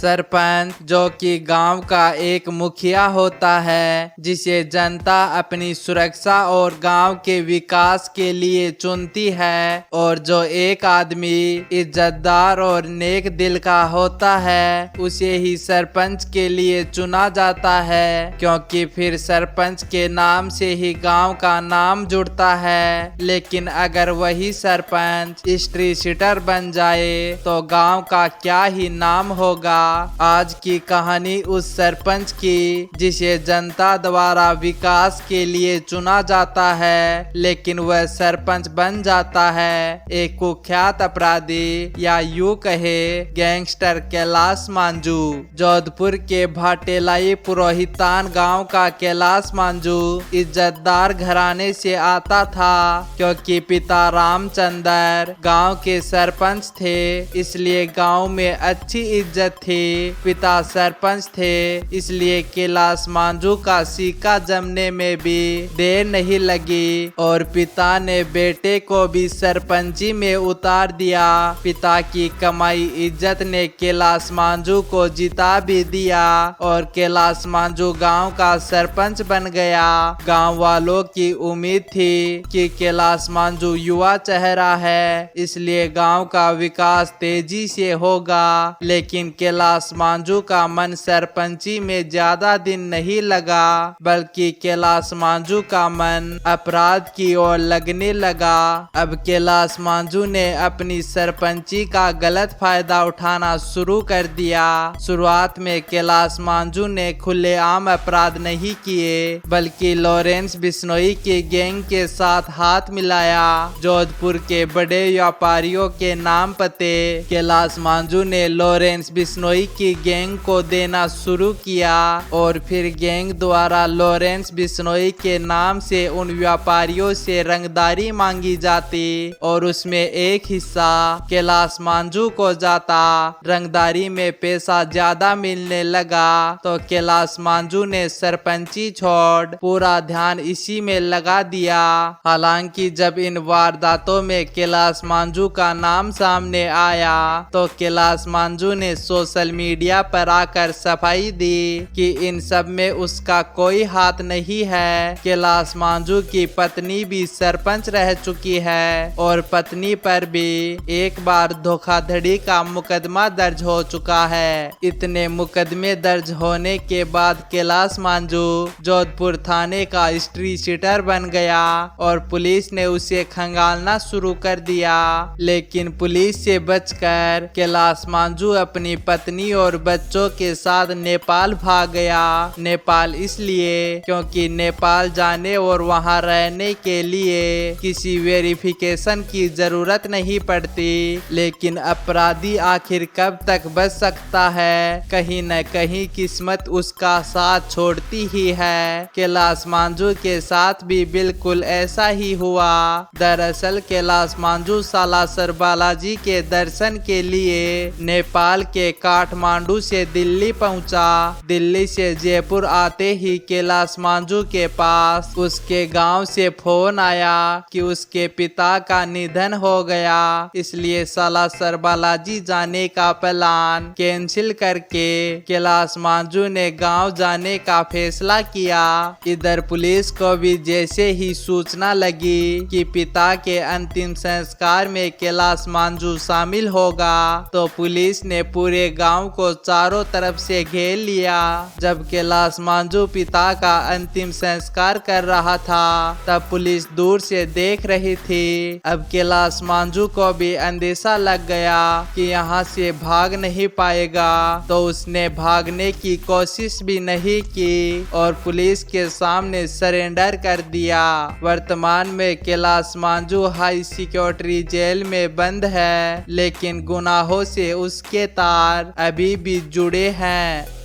सरपंच, जो कि गांव का एक मुखिया होता है, जिसे जनता अपनी सुरक्षा और गांव के विकास के लिए चुनती है, और जो एक आदमी इज्जतदार और नेक दिल का होता है, उसे ही सरपंच के लिए चुना जाता है, क्योंकि फिर सरपंच के नाम से ही गांव का नाम जुड़ता है। लेकिन अगर वही सरपंच स्ट्रीट शीटर बन जाए तो गांव का क्या ही नाम होगा। आज की कहानी उस सरपंच की जिसे जनता द्वारा विकास के लिए चुना जाता है, लेकिन वह सरपंच बन जाता है एक कुख्यात अपराधी या यूं कहे गैंगस्टर कैलाश मांझू। जोधपुर के भाटेलाई पुरोहितान गांव का कैलाश मांझू इज्जतदार घराने से आता था, क्योंकि पिता रामचंद्र गांव के सरपंच थे, इसलिए गांव में अच्छी इज्जत थी। पिता सरपंच थे, इसलिए कैलाश मांझू का सिक्का जमने में भी देर नहीं लगी और पिता ने बेटे को भी सरपंची में उतार दिया। पिता की कमाई इज्जत ने कैलाश मांझू को जिता भी दिया और कैलाश मांझू गांव का सरपंच बन गया। गांव वालों की उम्मीद थी कि कैलाश मांझू युवा चेहरा है, इसलिए गांव का विकास तेजी से होगा। लेकिन कैलाश मांझू का मन सरपंची में ज्यादा दिन नहीं लगा, बल्कि कैलाश मांझू का मन अपराध की ओर लगने लगा। अब कैलाश मांझू ने अपनी सरपंची का गलत फायदा उठाना शुरू कर दिया। शुरुआत में कैलाश मांझू ने खुलेआम अपराध नहीं किए, बल्कि लॉरेंस बिश्नोई के गैंग के साथ हाथ मिलाया। जोधपुर के बड़े व्यापारियों के नाम पते कैलाश मांझू ने लॉरेंस बिश्नोई की गैंग को देना शुरू किया और फिर गैंग द्वारा लॉरेंस बिश्नोई के नाम से उन व्यापारियों से रंगदारी मांगी जाती और उसमें एक हिस्सा कैलाश मांझू को जाता। रंगदारी में पैसा ज्यादा मिलने लगा तो कैलाश मांझू ने सरपंची छोड़ पूरा ध्यान इसी में लगा दिया। हालांकि जब इन वारदातों में कैलाश मांझू का नाम सामने आया तो कैलाश मांझू ने सोशल मीडिया पर आकर सफाई दी कि इन सब में उसका कोई हाथ नहीं है। कैलाश मांझू की पत्नी भी सरपंच रह चुकी है और पत्नी पर भी एक बार धोखाधड़ी का मुकदमा दर्ज हो चुका है। इतने मुकदमे दर्ज होने के बाद कैलाश मांझू जोधपुर थाने का स्ट्रीट शीटर बन गया और पुलिस ने उसे खंगालना शुरू कर दिया। लेकिन पुलिस से बचकर कैलाश मांझू अपनी पत्नी और बच्चों के साथ नेपाल भाग गया। नेपाल इसलिए क्योंकि नेपाल जाने और वहां रहने के लिए किसी वेरिफिकेशन की जरूरत नहीं पड़ती। लेकिन अपराधी आखिर कब तक बच सकता है, कहीं न कहीं किस्मत उसका साथ छोड़ती ही है। कैलाश मांझू के साथ भी बिल्कुल ऐसा ही हुआ। दरअसल कैलाश मांझू सालासर बालाजी के दर्शन के लिए नेपाल के काठमांडू से दिल्ली पहुंचा। दिल्ली से जयपुर आते ही कैलाश मांझू के पास उसके गांव से फोन आया कि उसके पिता का निधन हो गया, इसलिए सालासर बालाजी जाने का प्लान कैंसिल करके कैलाश मांझू ने गांव जाने का फैसला किया। इधर पुलिस को भी जैसे ही सूचना लगी कि पिता के अंतिम संस्कार में कैलाश मांझू शामिल होगा तो पुलिस ने पूरे गांव को चारों तरफ से घेर लिया। जब कैलाश मांझू पिता का अंतिम संस्कार कर रहा था तब पुलिस दूर से देख रही थी। अब कैलाश मांझू को भी अंदेशा लग गया कि यहाँ से भाग नहीं पाएगा, तो उसने भागने की कोशिश भी नहीं की और पुलिस के सामने सरेंडर कर दिया। वर्तमान में कैलाश मांझू हाई सिक्योरिटी जेल में बंद है, लेकिन गुनाहों से उसके तार अभी भी जुड़े हैं।